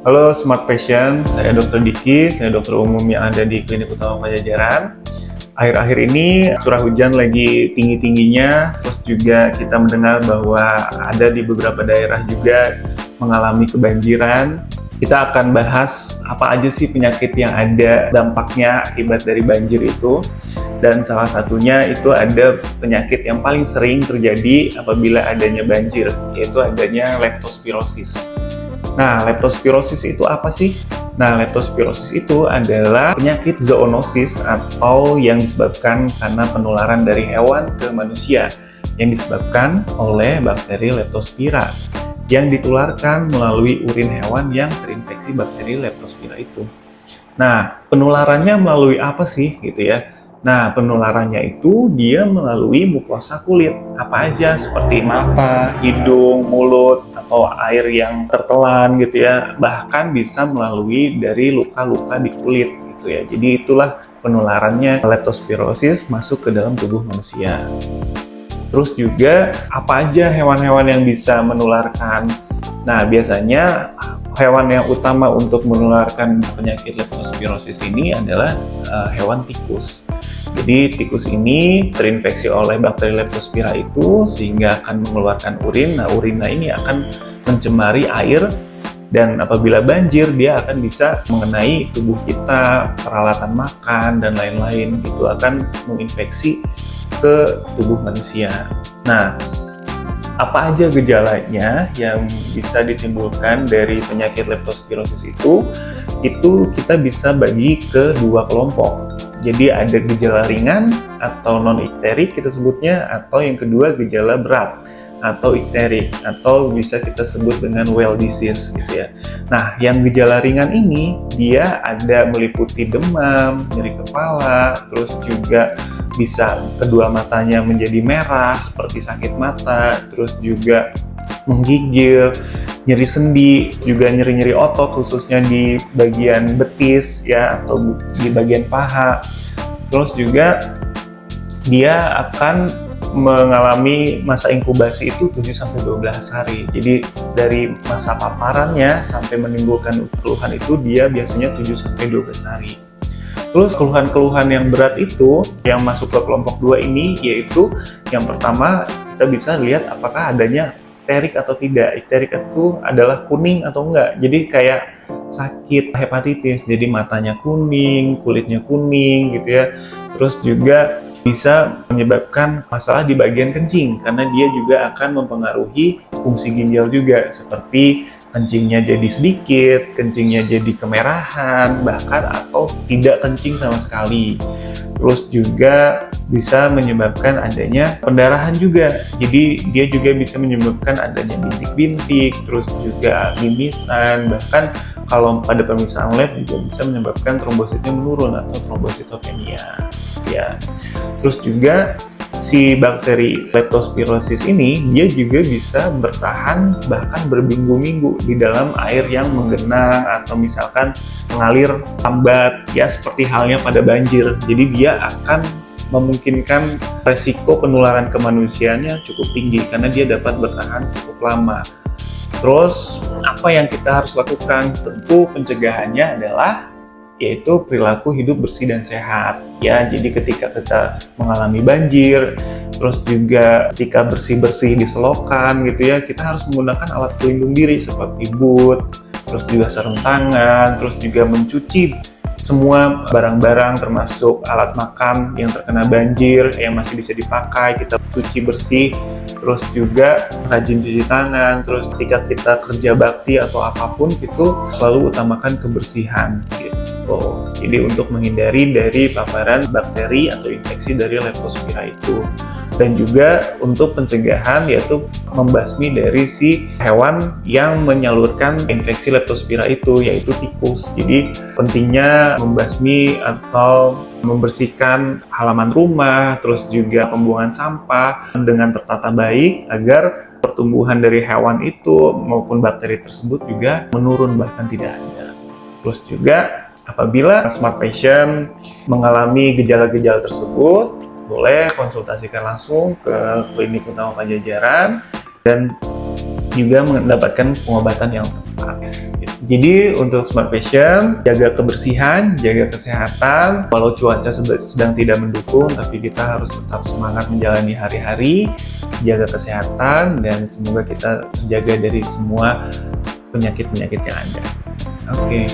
Halo Smart Patient, saya Dr. Diki, saya dokter umum yang ada di Klinik Utama Pajajaran. Akhir-akhir ini curah hujan lagi tinggi-tingginya, terus juga kita mendengar bahwa ada di beberapa daerah juga mengalami kebanjiran. Kita akan bahas apa aja sih penyakit yang ada dampaknya akibat dari banjir itu. Dan salah satunya itu ada penyakit yang paling sering terjadi apabila adanya banjir, yaitu adanya leptospirosis. Nah, leptospirosis itu apa sih? Nah, leptospirosis itu adalah penyakit zoonosis atau yang disebabkan karena penularan dari hewan ke manusia yang disebabkan oleh bakteri Leptospira yang ditularkan melalui urin hewan yang terinfeksi bakteri Leptospira itu. Nah, penularannya melalui apa sih gitu ya? Nah, penularannya itu dia melalui mukosa kulit. Apa aja seperti mata, hidung, mulut, atau air yang tertelan gitu ya. Bahkan bisa melalui dari luka-luka di kulit gitu ya. Jadi itulah penularannya leptospirosis masuk ke dalam tubuh manusia. Terus juga apa aja hewan-hewan yang bisa menularkan? Nah, biasanya hewan yang utama untuk menularkan penyakit leptospirosis ini adalah hewan tikus. Jadi tikus ini terinfeksi oleh bakteri Leptospira itu sehingga akan mengeluarkan urin. Nah, urinnya ini akan mencemari air dan apabila banjir dia akan bisa mengenai tubuh kita, peralatan makan dan lain-lain. Itu akan menginfeksi ke tubuh manusia. Nah, apa aja gejalanya yang bisa ditimbulkan dari penyakit leptospirosis itu kita bisa bagi ke dua kelompok. Jadi ada gejala ringan atau non-ikterik kita sebutnya, atau yang kedua gejala berat atau ikterik, atau bisa kita sebut dengan well disease gitu ya. Nah, yang gejala ringan ini dia ada meliputi demam, nyeri kepala, terus juga bisa kedua matanya menjadi merah seperti sakit mata, terus juga menggigil, nyeri sendi, juga nyeri-nyeri otot khususnya di bagian betis ya atau di bagian paha. Terus juga dia akan mengalami masa inkubasi itu 7-12 hari. Jadi dari masa paparannya sampai menimbulkan keluhan itu dia biasanya 7-12 hari. Terus keluhan-keluhan yang berat itu yang masuk ke kelompok 2 ini yaitu yang pertama kita bisa lihat apakah adanya ikterik atau tidak. Ikterik itu adalah kuning atau enggak. Jadi kayak sakit hepatitis, jadi matanya kuning, kulitnya kuning gitu ya. Terus juga bisa menyebabkan masalah di bagian kencing karena dia juga akan mempengaruhi fungsi ginjal juga seperti kencingnya jadi sedikit, kencingnya jadi kemerahan, bahkan atau tidak kencing sama sekali. Terus juga bisa menyebabkan adanya pendarahan juga. Jadi dia juga bisa menyebabkan adanya bintik-bintik, terus juga mimisan, bahkan kalau pada pemeriksaan lab juga bisa menyebabkan trombositnya menurun atau trombositopenia. Ya. Terus juga si bakteri leptospirosis ini dia juga bisa bertahan bahkan berminggu-minggu di dalam air yang menggenang atau misalkan mengalir lambat ya seperti halnya pada banjir. Jadi dia akan memungkinkan resiko penularan ke manusianya cukup tinggi karena dia dapat bertahan cukup lama. Terus apa yang kita harus lakukan? Tentu pencegahannya adalah yaitu perilaku hidup bersih dan sehat ya. Jadi ketika kita mengalami banjir, terus juga ketika bersih-bersih di selokan gitu ya, kita harus menggunakan alat pelindung diri seperti boot, terus juga sarung tangan, terus juga mencuci semua barang-barang termasuk alat makan yang terkena banjir yang masih bisa dipakai, kita cuci bersih. Terus juga rajin cuci tangan, terus ketika kita kerja bakti atau apapun itu selalu utamakan kebersihan gitu. Jadi untuk menghindari dari paparan bakteri atau infeksi dari Leptospira itu. Dan juga untuk pencegahan yaitu membasmi dari si hewan yang menyalurkan infeksi Leptospira itu yaitu tikus. Jadi pentingnya membasmi atau membersihkan halaman rumah, terus juga pembuangan sampah dengan tertata baik agar pertumbuhan dari hewan itu maupun bakteri tersebut juga menurun bahkan tidak ada. Terus juga apabila Smart Patient mengalami gejala-gejala tersebut, boleh konsultasikan langsung ke Klinik Utama Pajajaran dan juga mendapatkan pengobatan yang tepat. Jadi untuk Smart Passion, jaga kebersihan, jaga kesehatan. Walau cuaca sedang tidak mendukung, tapi kita harus tetap semangat menjalani hari-hari, jaga kesehatan, dan semoga kita terjaga dari semua penyakit-penyakit yang ada. Oke.